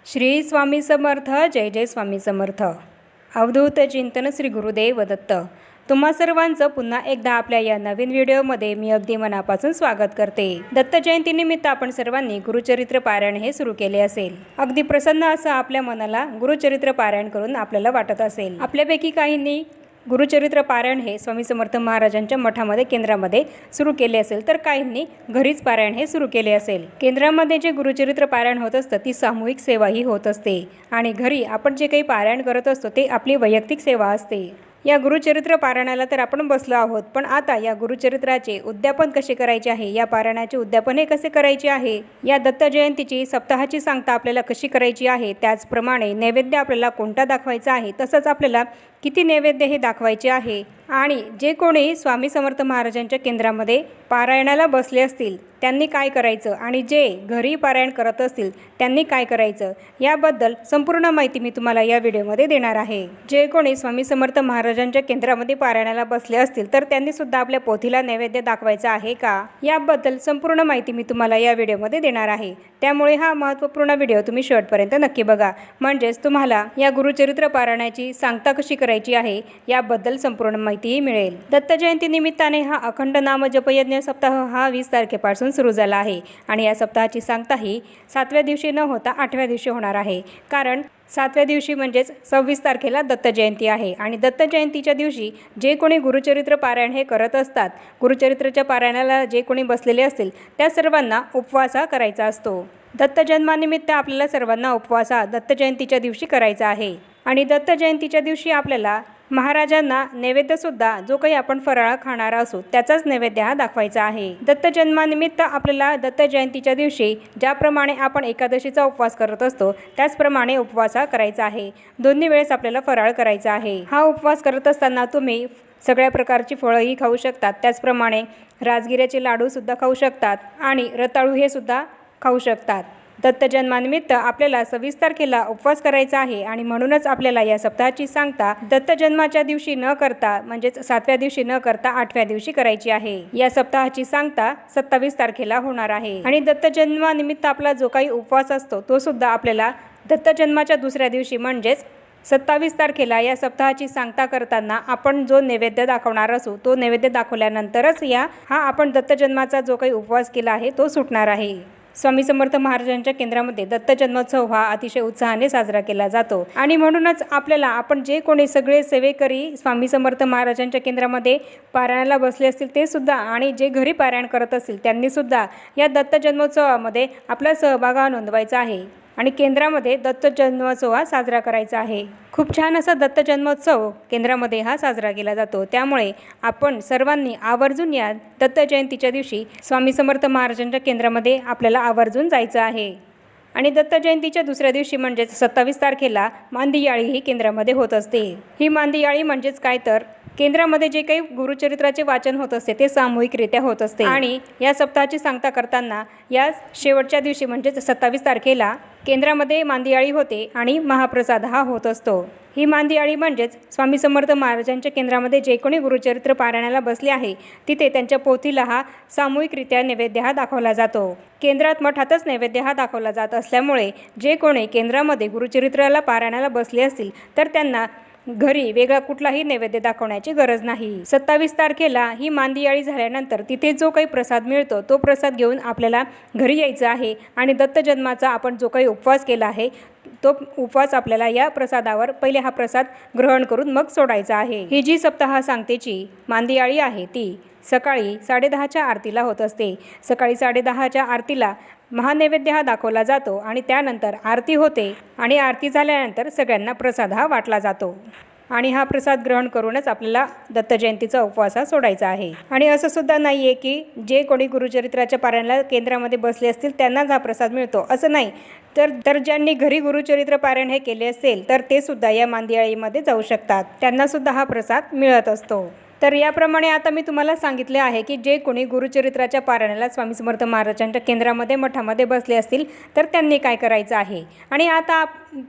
श्री स्वामी समर्थ. जय जय स्वामी समर्थ. अवधूत चिंतन श्री गुरुदेव दत्त. तुम्हा सर्वांचं पुन्हा एकदा आपल्या या नवीन व्हिडिओमध्ये मी अगदी मनापासून स्वागत करते. दत्त जयंतीनिमित्त आपण सर्वांनी गुरुचरित्र पारायण हे सुरू केले असेल. अगदी प्रसन्न असं आपल्या मनाला गुरुचरित्र पारायण करून आपल्याला वाटत असेल. आपल्यापैकी काहींनी गुरुचरित्र पारायण हे स्वामी समर्थ महाराजांच्या मठामध्ये केंद्रामध्ये सुरू केले असेल, तर काहींनी घरीच पारायण हे सुरू केले असेल. केंद्रामध्ये जे गुरुचरित्र पारायण होत असतं ती सामूहिक सेवाही होत असते आणि घरी आपण जे काही पारायण करत असतो ते आपली वैयक्तिक सेवा असते. या गुरुचरित्र पारायणाला तर आपण बसलो आहोत, पण आता या गुरुचरित्राचे उद्यापन कसे करायचे आहे, या पारायणाचे उद्यापन हे कसे करायचे आहे, या दत्त जयंतीची सप्ताहाची सांगता आपल्याला कशी करायची आहे, त्याचप्रमाणे नैवेद्य आपल्याला कोणता दाखवायचा आहे, तसंच आपल्याला किती नैवेद्य हे दाखवायचे आहे आणि जे कोणी स्वामी समर्थ महाराजांच्या केंद्रामध्ये पारायणाला बसले असतील त्यांनी काय करायचं आणि जे घरी पारायण करत असतील त्यांनी काय करायचं, याबद्दल संपूर्ण माहिती मी तुम्हाला या व्हिडिओमध्ये देणार आहे. जे कोणी स्वामी समर्थ महाराजांच्या केंद्रामध्ये पारायणाला बसले असतील तर त्यांनी सुद्धा आपल्या पोथीला नैवेद्य दाखवायचा आहे का, याबद्दल संपूर्ण माहिती मी तुम्हाला या व्हिडिओमध्ये देणार आहे. त्यामुळे हा महत्त्वपूर्ण व्हिडिओ तुम्ही शेवटपर्यंत नक्की बघा, म्हणजेच तुम्हाला या गुरुचरित्र पारायणाची सांगता कशी करायची आहे याबद्दल संपूर्ण माहिती मिळेल. दत्त जयंती निमित्ताने हा अखंड नाम जपयज्ञ सप्ताह हा 20 तारखेपासून सुरू झाला आहे आणि या सप्ताहाची सांगता ही 7व्या दिवशी न होता 8व्या दिवशी होणार आहे. कारण 7व्या दिवशी म्हणजेच 26 तारखेला दत्त जयंती आहे आणि दत्त जयंतीच्या दिवशी जे कोणी गुरुचरित्र पारायण हे करत असतात, गुरुचरित्राच्या पारायणाला जे कोणी बसलेले असतील त्या सर्वांना उपवास करायचा असतो. दत्त जन्मानिमित्त आपल्याला सर्वांना उपवास दत्त जयंतीच्या दिवशी करायचा आहे आणि दत्त जयंतीच्या दिवशी आपल्याला महाराजांना नैवेद्यसुद्धा जो काही आपण फराळ खाणार असू त्याचाच नैवेद्य हा दाखवायचा आहे. दत्त जन्मानिमित्त आपल्याला दत्त जयंतीच्या दिवशी ज्याप्रमाणे आपण एकादशीचा उपवास करत असतो त्याचप्रमाणे उपवास करायचा आहे. दोन्ही वेळेस आपल्याला फराळ करायचा आहे. हा उपवास करत असताना तुम्ही सगळ्या प्रकारची फळंही खाऊ शकतात, त्याचप्रमाणे राजगिऱ्याचे लाडूसुद्धा खाऊ शकतात आणि रताळू हे सुद्धा खाऊ शकतात. दत्त जन्मानिमित्त आपल्याला 26 तारखेला उपवास करायचा आहे आणि म्हणूनच आपल्याला या सप्ताहाची सांगता दत्त जन्माच्या दिवशी न करता म्हणजेच 7व्या दिवशी न करता 8व्या दिवशी करायची आहे. या सप्ताहाची सांगता 27 तारखेला होणार आहे आणि दत्त जन्मानिमित्त आपला जो काही उपवास असतो तो सुद्धा आपल्याला दत्त जन्माच्या दुसऱ्या दिवशी म्हणजेच 27 तारखेला या सप्ताहाची सांगता करताना आपण जो नैवेद्य दाखवणार असू तो नैवेद्य दाखवल्यानंतरच हा आपण दत्त जन्माचा जो काही उपवास केला आहे तो सुटणार आहे. स्वामी समर्थ महाराजांच्या केंद्रामध्ये दत्त जन्मोत्सव हा अतिशय उत्साहाने साजरा केला जातो आणि म्हणूनच आपल्याला आपण जे कोणी सगळे सेवेकरी स्वामी समर्थ महाराजांच्या केंद्रामध्ये पारायणाला बसले असतील ते सुद्धा आणि जे घरी पारायण करत असतील त्यांनी सुद्धा या दत्त जन्मोत्सवामध्ये आपला सहभाग नोंदवायचा आहे आणि केंद्रामध्ये दत्त जन्मोत्सव हा साजरा करायचा आहे. खूप छान असा दत्त जन्मोत्सव केंद्रामध्ये हा साजरा केला जातो. त्यामुळे आपण सर्वांनी आवर्जून या दत्त जयंतीच्या दिवशी स्वामी समर्थ महाराजांच्या केंद्रामध्ये आपल्याला आवर्जून जायचं आहे. आणि दत्त जयंतीच्या दुसऱ्या दिवशी म्हणजेच 27 तारखेला मांदियाळी ही केंद्रामध्ये होत असते. ही मांदियाळी म्हणजेच काय तर केंद्रामध्ये जे काही गुरुचरित्राचे वाचन होत असते ते सामूहिकरित्या होत असते आणि या सप्ताहाची सांगता करताना या शेवटच्या दिवशी म्हणजेच 27 तारखेला केंद्रामध्ये मांदियाळी होते आणि महाप्रसाद हा होत असतो. ही मांदियाळी म्हणजेच स्वामी समर्थ महाराजांच्या केंद्रामध्ये जे कोणी गुरुचरित्र पारायणाला बसले आहे तिथे त्यांच्या पोथीला हा सामूहिकरित्या नैवेद्य हा दाखवला जातो. केंद्रात मठातच नैवेद्य हा दाखवला जात असल्यामुळे जे कोणी केंद्रामध्ये गुरुचरित्राला पारायणाला बसले असतील तर त्यांना घरी वेगळा कुठलाही नैवेद्य दाखवण्याची गरज नाही. 27 तारखेला ही मांदियाळी झाल्यानंतर तिथे जो काही प्रसाद मिळतो तो प्रसाद घेऊन आपल्याला घरी यायचं आहे आणि दत्त जन्माचा आपण जो काही उपवास केला आहे तो उपवास आपल्याला या प्रसादावर पहिले हा प्रसाद ग्रहण करून मग सोडायचा आहे. ही जी सप्ताह सांगतेची मांदियाळी आहे ती सकाळी 10:30च्या आरतीला होत असते. सकाळी 10:30च्या आरतीला महानैवेद्य हा दाखवला जातो आणि त्यानंतर आरती होते आणि आरती झाल्यानंतर सगळ्यांना प्रसाद हा वाटला जातो आणि हा प्रसाद ग्रहण करूनच आपल्याला दत्त जयंतीचा उपवास सोडायचा आहे. आणि असं सुद्धा नाही आहे की जे कोणी गुरुचरित्राच्या पारायणाला केंद्रामध्ये बसले असतील त्यांनाच हा प्रसाद मिळतो असं नाही, तर ज्यांनी घरी गुरुचरित्र पारायण हे केले असेल तर ते सुद्धा या मांदियाळीमध्ये जाऊ शकतात, त्यांना सुद्धा हा प्रसाद मिळत असतो. तर याप्रमाणे आता मी तुम्हाला सांगितले आहे की जे कोणी गुरुचरित्राच्या पारायणाला स्वामी समर्थ महाराजांच्या केंद्रामध्ये मठामध्ये बसले असतील तर त्यांनी काय करायचं आहे। आणि आता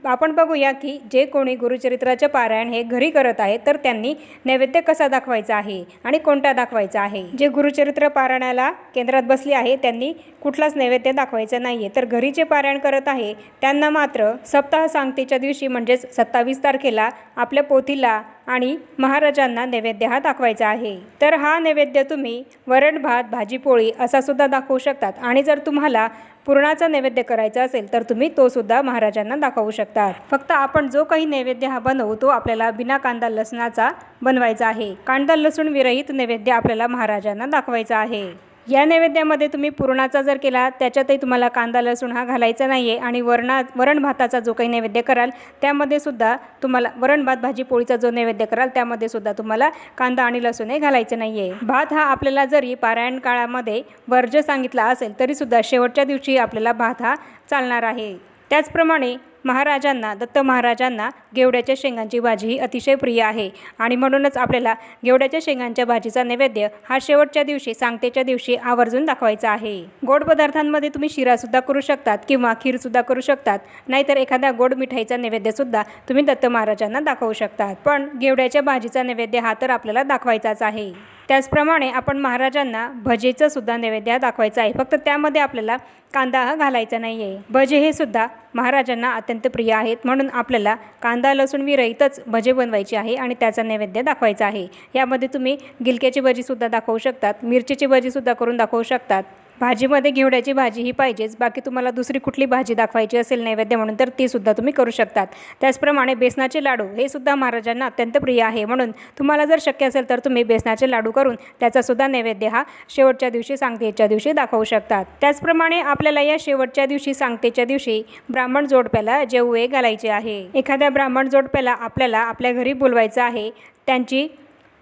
आपण बघूया की जे कोणी गुरुचरित्राचे पारायण हे घरी करत आहे तर त्यांनी नैवेद्य कसा दाखवायचा आहे आणि कोणता दाखवायचा आहे। जे गुरुचरित्र पारायणाला केंद्रात बसले आहे त्यांनी कुठलाच नैवेद्य दाखवायचा नाहीये, तर घरी जे पारायण करत आहे त्यांना मात्र सप्ताह सांगतेच्या दिवशी म्हणजेच 27 तारखेला आपल्या पोथीला आणि महाराजांना नैवेद्य हा दाखवायचा आहे। तर हा नैवेद्य तुम्ही वरण भात भाजी पोळी असा सुद्धा दाखवू शकतात आणि जर तुम्हाला पुरणाचा नैवेद्य करायचा असेल तर तुम्ही तो सुद्धा महाराजांना दाखवू शकतात। फक्त आपण जो काही नैवेद्य हा बनवू तो आपल्याला बिना कांदा लसणाचा बनवायचा आहे। कांदा लसूण विरहित नैवेद्य आपल्याला महाराजांना दाखवायचा आहे। या नैवेद्यामध्ये तुम्ही पुरणाचा जर केला त्याच्यातही तुम्हाला कांदा लसूण हा घालायचा नाही आहे आणि वरण भाताचा जो काही नैवेद्य कराल त्यामध्ये सुद्धा तुम्हाला वरण भात भाजी पोळीचा जो नैवेद्य कराल त्यामध्ये सुद्धा तुम्हाला कांदा आणि लसूण हे घालायचं नाही आहे। भात हा आपल्याला जरी पारायण काळामध्ये वर्ज्य सांगितला असेल तरीसुद्धा शेवटच्या दिवशी आपल्याला भात हा चालणार आहे। त्याचप्रमाणे महाराजांना दत्त महाराजांना गेवड्याच्या शेंगांची भाजी ही अतिशय प्रिय आहे आणि म्हणूनच आपल्याला गेवड्याच्या शेंगांच्या भाजीचा नैवेद्य हा शेवटच्या दिवशी सांगतेच्या दिवशी आवर्जून दाखवायचा आहे। गोड पदार्थांमध्ये तुम्ही शिरासुद्धा करू शकतात किंवा खीरसुद्धा करू शकतात, नाहीतर एखाद्या गोड मिठाईचा नैवेद्यसुद्धा तुम्ही दत्त महाराजांना दाखवू शकतात। पण गेवड्याच्या भाजीचा नैवेद्य हा तर आपल्याला दाखवायचाच आहे। त्याचप्रमाणे आपण महाराजांना भजेचं सुद्धा नैवेद्य दाखवायचं आहे, फक्त त्यामध्ये आपल्याला कांदा हा घालायचा नाही आहे। भजे हे सुद्धा महाराजांना अत्यंत प्रिय आहेत म्हणून आपल्याला कांदा लसूण विरहितच भजे बनवायचे आहे आणि त्याचा नैवेद्य दाखवायचा आहे। यामध्ये तुम्ही गिलक्याची भजीसुद्धा दाखवू शकतात, मिरचीची भजीसुद्धा करून दाखवू शकतात। भाजीमध्ये घेवड्याची भाजी ही पाहिजेच, बाकी तुम्हाला दुसरी कुठली भाजी दाखवायची असेल नैवेद्य म्हणून तर ती सुद्धा तुम्ही करू शकतात। त्याचप्रमाणे बेसनाचे लाडू हे सुद्धा महाराजांना अत्यंत प्रिय आहे म्हणून तुम्हाला जर शक्य असेल तर तुम्ही बेसनाचे लाडू करून त्याचा सुद्धा नैवेद्य हा शेवटच्या दिवशी सांगतेच्या दिवशी दाखवू शकतात। त्याचप्रमाणे आपल्याला या शेवटच्या दिवशी सांगतेच्या दिवशी ब्राह्मण जोडप्याला जेवू घालायचे आहे। एखाद्या ब्राह्मण जोडप्याला आपल्याला आपल्या घरी बोलवायचं आहे, त्यांची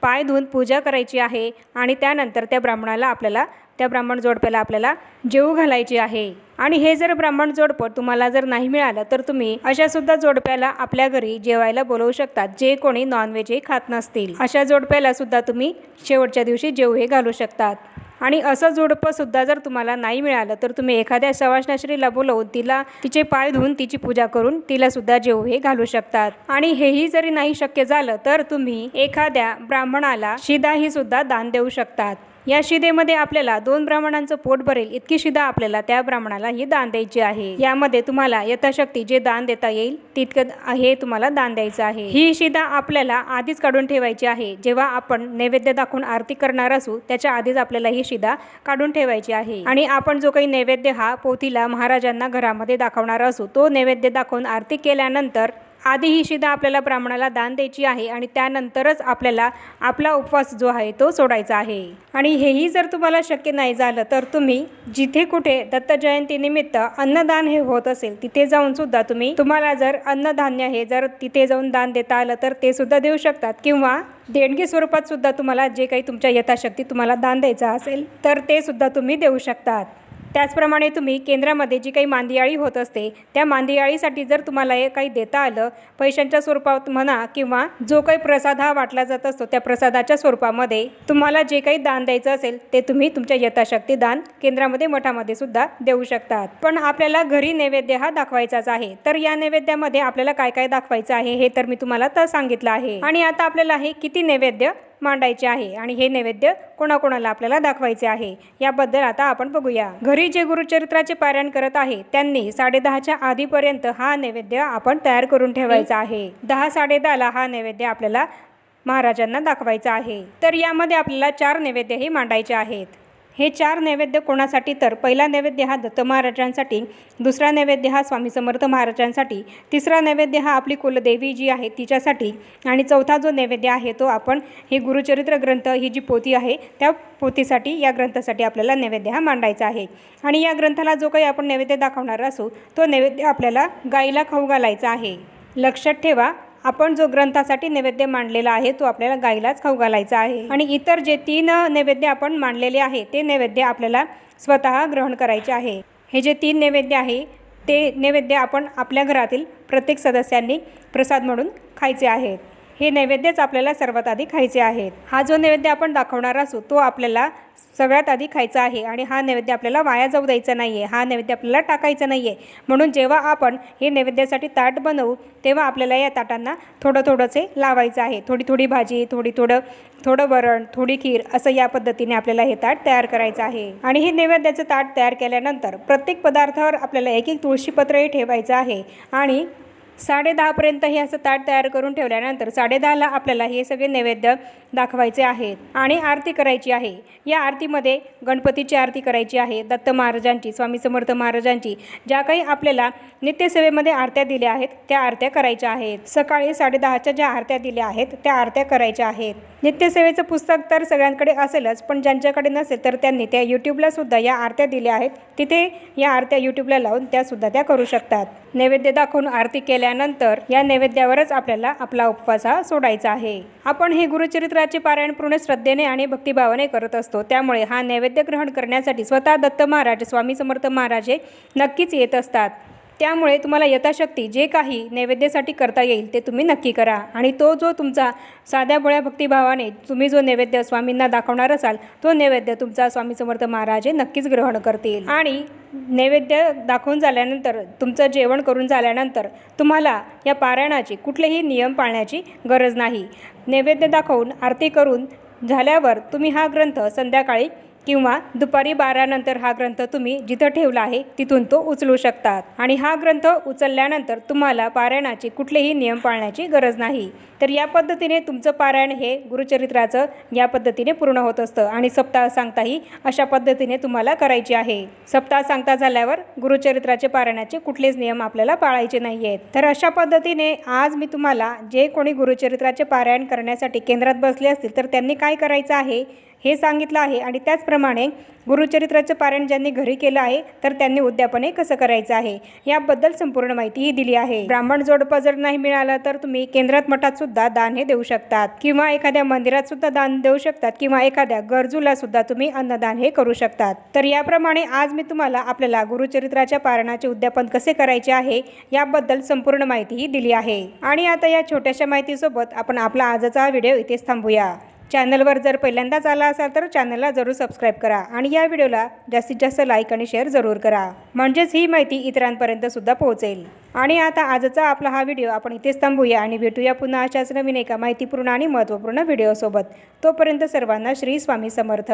पाय धुवून पूजा करायची आहे आणि त्यानंतर त्या ब्राह्मण जोडप्याला आपल्याला जेवू घालायची आहे। आणि हे जर ब्राह्मण जोडपं तुम्हाला जर नाही मिळालं तर तुम्ही अशा सुद्धा जोडप्याला आपल्या घरी जेवायला बोलवू शकतात जे कोणी नॉनव्हेज खात नसतील। अशा जोडप्याला सुद्धा तुम्ही शेवटच्या दिवशी जेवू घालू शकतात। आणि असं जोडपं सुद्धा जर तुम्हाला नाही मिळालं तर तुम्ही एखाद्या सवाष्णाश्रीला बोलवून तिचे पाय धुवून तिची पूजा करून तिला सुद्धा जेवू घालू शकतात। आणि हेही जरी नाही शक्य झालं तर तुम्ही एखाद्या ब्राह्मणाला शिदा ही सुद्धा दान देऊ शकतात। या शिदेमध्ये आपल्याला 2 ब्राह्मणांचं पोट भरेल इतकी शिदा आपल्याला त्या ब्राह्मणाला ही दान द्यायची आहे। यामध्ये तुम्हाला यथाशक्ती जे दान देता येईल तितकं हे तुम्हाला दान द्यायचं आहे। ही शिदा आपल्याला आधीच काढून ठेवायची आहे। जेव्हा आपण नैवेद्य दाखवून आरती करणार असू त्याच्या आधीच आपल्याला ही शिदा काढून ठेवायची आहे। आणि आपण जो काही नैवेद्य हा पोथीला महाराजांना घरामध्ये दाखवणार असू तो नैवेद्य दाखवून आरती केल्यानंतर आधी ही शिदा आपल्याला ब्राह्मणाला दान द्यायची आहे आणि त्यानंतरच आपल्याला आपला उपवास जो आहे तो सोडायचा आहे। आणि हेही जर तुम्हाला शक्य नाही झालं तर तुम्ही जिथे कुठे दत्त जयंतीनिमित्त अन्नदान हे होत असेल तिथे जाऊन सुद्धा तुम्हाला जर अन्नधान्य हे जर तिथे जाऊन दान देता आलं तर ते सुद्धा देऊ शकतात किंवा देणगी स्वरूपात सुद्धा तुम्हाला जे काही तुमच्या यथाशक्ती तुम्हाला दान द्यायचं असेल तर ते सुद्धा तुम्ही देऊ शकतात। त्याचप्रमाणे तुम्ही केंद्रामध्ये जी काही मांदियाळी होत असते त्या मांदियाळीसाठी जर तुम्हाला हे काही देता आलं पैशांच्या स्वरूपात म्हणा किंवा जो काही प्रसाद हा वाटला जात असतो त्या प्रसादाच्या स्वरूपामध्ये तुम्हाला जे काही दान द्यायचं असेल ते तुम्ही तुमच्या यथाशक्ती दान केंद्रामध्ये मठामध्ये सुद्धा देऊ शकतात। पण आपल्याला घरी नैवेद्य हा दाखवायचाच आहे। तर या नैवेद्यामध्ये आपल्याला काय काय दाखवायचं आहे हे तर मी तुम्हाला तर सांगितलं आहे। आणि आता आपल्याला हे किती नैवेद्य मांडायचे आहे आणि हे नैवेद्य कोणाकोणाला आपल्याला दाखवायचे आहे याबद्दल आता आपण बघूया। घरी जे गुरुचरित्राचे पारायण करत आहे त्यांनी 10:30च्या आधीपर्यंत हा नैवेद्य आपण तयार करून ठेवायचा आहे। 10-10:30ला हा नैवेद्य आपल्याला महाराजांना दाखवायचा आहे। तर यामध्ये आपल्याला 4 नैवेद्य हे मांडायचे आहेत। हे 4 नैवेद्य कोणासाठी तर पहिला नैवेद्य हा दत्त महाराजांसाठी, दुसरा नैवेद्य हा स्वामी समर्थ महाराजांसाठी, तिसरा नैवेद्य हा आपली कुलदेवी जी आहे तिच्यासाठी आणि चौथा जो नैवेद्य आहे तो आपण हे गुरुचरित्र ग्रंथ ही जी पोथी आहे त्या पोथीसाठी या ग्रंथासाठी आपल्याला नैवेद्य हा मांडायचा आहे। आणि या ग्रंथाला जो काही आपण नैवेद्य दाखवणार असू तो नैवेद्य आपल्याला गाईला खाऊ घालायचा आहे। लक्षात ठेवा आपण जो ग्रंथासाठी नैवेद्य मांडलेला आहे तो आपल्याला गाईलाच खाऊ घालायचा आहे। आणि इतर जे 3 नैवेद्य आपण मांडलेले आहे ते नैवेद्य आपल्याला स्वतः ग्रहण करायचे आहे। हे जे 3 नैवेद्य आहे ते नैवेद्य आपण आपल्या घरातील प्रत्येक सदस्यांनी प्रसाद म्हणून खायचे आहेत। हे नैवेद्यच आपल्याला सर्वात आधी खायचे आहेत। हा जो नैवेद्य आपण दाखवणार असू तो आपल्याला सगळ्यात आधी खायचा आहे आणि हा नैवेद्य आपल्याला वाया जाऊ द्यायचा नाही आहे, हा नैवेद्य आपल्याला टाकायचा नाही आहे। म्हणून जेव्हा आपण हे नैवेद्यासाठी ताट बनवू तेव्हा आपल्याला या ताटांना थोडंसे लावायचं आहे। थोडी भाजी, थोडं वरण, थोडी खीर असं या पद्धतीने आपल्याला हे ताट तयार करायचं आहे। आणि हे नैवेद्याचं ताट तयार केल्यानंतर प्रत्येक पदार्थावर आपल्याला एक तुळशीपत्रही ठेवायचं आहे आणि 10:30 पर्यंत हे असं ताट तयार करून ठेवल्यानंतर 10:30ला आपल्याला हे सगळे नैवेद्य दाखवायचे आहेत आणि आरती करायची आहे। या आरतीमध्ये गणपतीची आरती करायची आहे, दत्त महाराजांची, स्वामी समर्थ महाराजांची, ज्या काही आपल्याला नित्यसेवेमध्ये आरत्या दिल्या आहेत त्या आरत्या करायच्या आहेत। सकाळी 10:30च्या ज्या आरत्या दिल्या आहेत त्या आरत्या करायच्या आहेत। नित्यसेवेचं पुस्तक तर सगळ्यांकडे असेलच, पण ज्यांच्याकडे नसेल तर त्यांनी त्या यूट्यूबला सुद्धा या आरत्या दिल्या आहेत, तिथे या आरत्या यूट्यूबला लावून त्यासुद्धा त्या करू शकतात। नैवेद्य दाखवून आरती केल्यानंतर या नैवेद्यावरच आपल्याला आपला उपवास हा सोडायचा आहे। आपण हे गुरुचरित्राचे पारायण पूर्ण श्रद्धेने आणि भक्तिभावाने करत असतो, त्यामुळे हा नैवेद्य ग्रहण करण्यासाठी स्वतः दत्त महाराज, स्वामी समर्थ महाराज हे नक्कीच येत असतात। त्यामुळे तुम्हाला यथाशक्ती जे काही नैवेद्यासाठी करता येईल ते तुम्ही नक्की करा आणि तो जो तुमचा साध्या भोळ्या भक्तिभावाने तुम्ही जो नैवेद्य स्वामींना दाखवणार असाल तो नैवेद्य तुमचा स्वामी समर्थ महाराज हे नक्कीच ग्रहण करतील। आणि नैवेद्य दाखवून झाल्यानंतर, तुमचं जेवण करून झाल्यानंतर तुम्हाला या पारायणाची कुठलेही नियम पाळण्याची गरज नाही। नैवेद्य दाखवून आरती करून झाल्यावर तुम्ही हा ग्रंथ संध्याकाळी किंवा दुपारी 12 नंतर हा ग्रंथ तुम्ही जिथं ठेवला आहे तिथून तो उचलू शकतात आणि हा ग्रंथ उचलल्यानंतर तुम्हाला पारायणाचे कुठलेही नियम पाळण्याची गरज नाही। तर या पद्धतीने तुमचं पारायण हे गुरुचरित्राचं या पद्धतीने पूर्ण होत असतं आणि सप्ताह सांगताही अशा पद्धतीने तुम्हाला करायची आहे। सप्ताह सांगता झाल्यावर गुरुचरित्राचे पारायणाचे कुठलेच नियम आपल्याला पाळायचे नाही आहेत। तर अशा पद्धतीने आज मी तुम्हाला जे कोणी गुरुचरित्राचे पारायण करण्यासाठी केंद्रात बसले असतील तर त्यांनी काय करायचं आहे हे सांगितलं आहे आणि त्याचप्रमाणे गुरुचरित्राचं पारायण ज्यांनी घरी केलं आहे तर त्यांनी उद्यापने कसं करायचं आहे याबद्दल संपूर्ण माहितीही दिली आहे। ब्राह्मण जोडपं जर नाही मिळालं तर तुम्ही केंद्रात मठात सुद्धा दान हे देऊ शकतात किंवा एखाद्या मंदिरात सुद्धा दान देऊ शकतात किंवा एखाद्या गरजूला सुद्धा तुम्ही अन्नदान हे करू शकतात। तर याप्रमाणे आज मी तुम्हाला आपल्याला गुरुचरित्राच्या पारायणाचे उद्यापन कसे करायचे आहे याबद्दल संपूर्ण माहितीही दिली आहे। आणि आता या छोट्याशा माहितीसोबत आपण आपला आजचा व्हिडिओ इथेच थांबूया। चॅनलवर जर पहिल्यांदाच आला असाल तर चॅनलला जरूर सबस्क्राईब करा आणि या व्हिडिओला जास्तीत जास्त लाईक आणि शेअर जरूर करा, म्हणजेच ही माहिती इतरांपर्यंत सुद्धा पोहोचेल। आणि आता आजचा आपला हा व्हिडिओ आपण इथेच थांबूया आणि भेटूया पुन्हा अशाच नवीन एका माहितीपूर्ण आणि महत्त्वपूर्ण व्हिडिओसोबत। तोपर्यंत सर्वांना श्री स्वामी समर्थ।